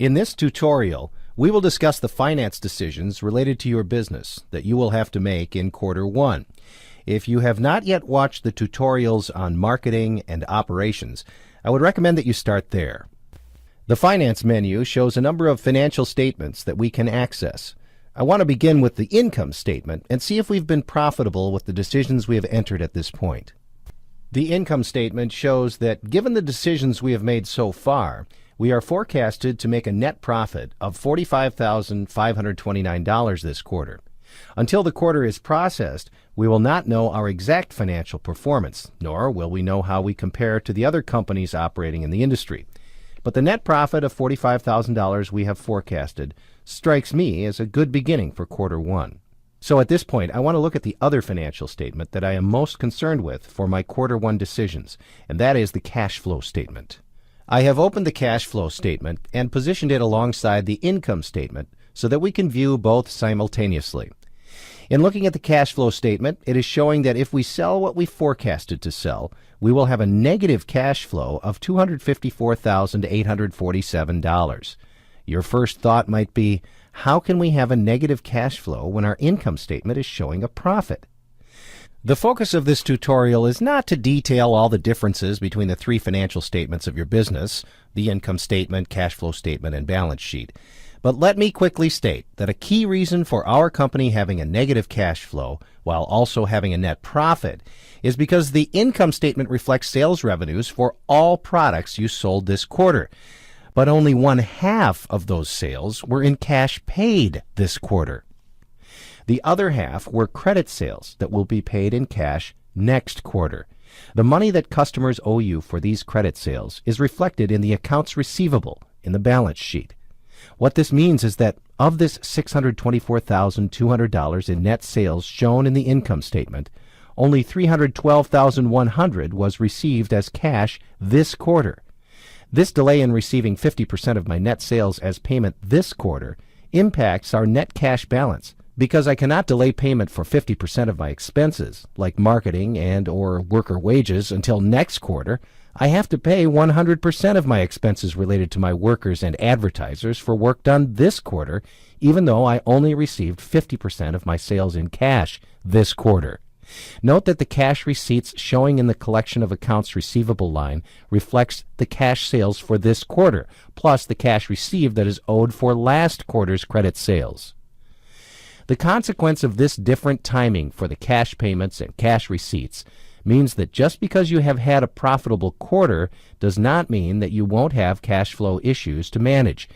In this tutorial, we will discuss the finance decisions related to your business that you will have to make in quarter one. If you have not yet watched the tutorials on marketing and operations, I would recommend that you start there. The finance menu shows a number of financial statements that we can access. I want to begin with the income statement and see if we've been profitable with the decisions we have entered at this point. The income statement shows that given the decisions we have made so far, we are forecasted to make a net profit of $45,529 this quarter. Until the quarter is processed, we will not know our exact financial performance, nor will we know how we compare to the other companies operating in the industry. But the net profit of $45,000 we have forecasted strikes me as a good beginning for quarter one. So at this point, I want to look at the other financial statement that I am most concerned with for my quarter one decisions, and that is the cash flow statement. I have opened the cash flow statement and positioned it alongside the income statement so that we can view both simultaneously. In looking at the cash flow statement, it is showing that if we sell what we forecasted to sell, we will have a negative cash flow of $254,847. Your first thought might be, how can we have a negative cash flow when our income statement is showing a profit? The focus of this tutorial is not to detail all the differences between the three financial statements of your business, the income statement, cash flow statement, and balance sheet. But let me quickly state that a key reason for our company having a negative cash flow while also having a net profit is because the income statement reflects sales revenues for all products you sold this quarter. But only 1/2 of those sales were in cash paid this quarter. The other half were credit sales that will be paid in cash next quarter. The money that customers owe you for these credit sales is reflected in the accounts receivable in the balance sheet. What this means is that of this $624,200 in net sales shown in the income statement, only $312,100 was received as cash this quarter. This delay in receiving 50% of my net sales as payment this quarter impacts our net cash balance, because I cannot delay payment for 50% of my expenses, like marketing and or worker wages, until next quarter. I have to pay 100% of my expenses related to my workers and advertisers for work done this quarter, even though I only received 50% of my sales in cash this quarter. Note that the cash receipts showing in the collection of accounts receivable line reflects the cash sales for this quarter, plus the cash received that is owed for last quarter's credit sales. The consequence of this different timing for the cash payments and cash receipts means that just because you have had a profitable quarter does not mean that you won't have cash flow issues to manage.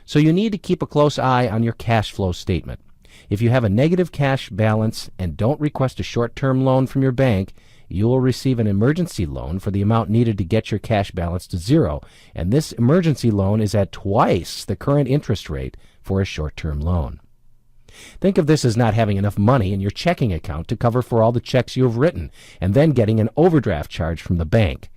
So you need to keep a close eye on your cash flow statement. If you have a negative cash balance and don't request a short-term loan from your bank, you will receive an emergency loan for the amount needed to get your cash balance to zero, and this emergency loan is at twice the current interest rate for a short-term loan. Think of this as not having enough money in your checking account to cover for all the checks you have written, and then getting an overdraft charge from the bank.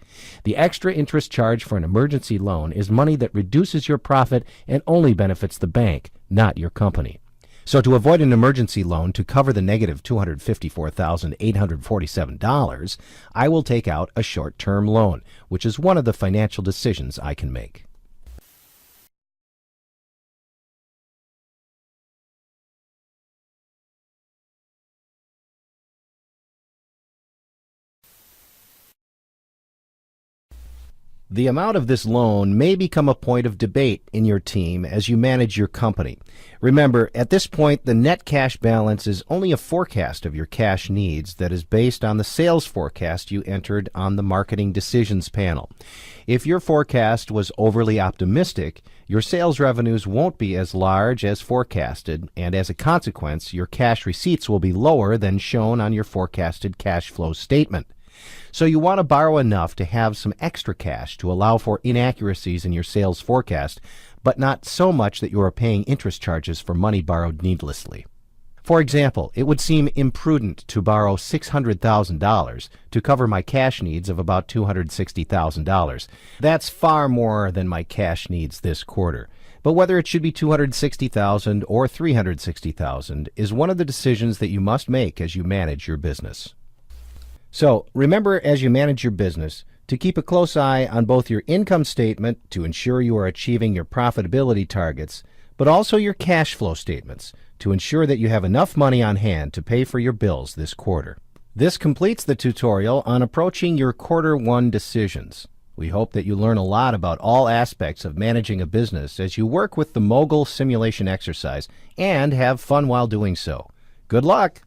The extra interest charge for an emergency loan is money that reduces your profit and only benefits the bank, not your company. So to avoid an emergency loan to cover the negative $254,847, I will take out a short-term loan, which is one of the financial decisions I can make. The amount of this loan may become a point of debate in your team as you manage your company. Remember, at this point, the net cash balance is only a forecast of your cash needs that is based on the sales forecast you entered on the marketing decisions panel. If your forecast was overly optimistic, your sales revenues won't be as large as forecasted, and as a consequence, your cash receipts will be lower than shown on your forecasted cash flow statement. So you want to borrow enough to have some extra cash to allow for inaccuracies in your sales forecast, but not so much that you are paying interest charges for money borrowed needlessly. For example, it would seem imprudent to borrow $600,000 to cover my cash needs of about $260,000. That's far more than my cash needs this quarter. But whether it should be $260,000 or $360,000 is one of the decisions that you must make as you manage your business. So remember, as you manage your business, to keep a close eye on both your income statement to ensure you are achieving your profitability targets, but also your cash flow statements to ensure that you have enough money on hand to pay for your bills this quarter. This completes the tutorial on approaching your quarter one decisions. We hope that you learn a lot about all aspects of managing a business as you work with the Mogul simulation exercise and have fun while doing so. Good luck!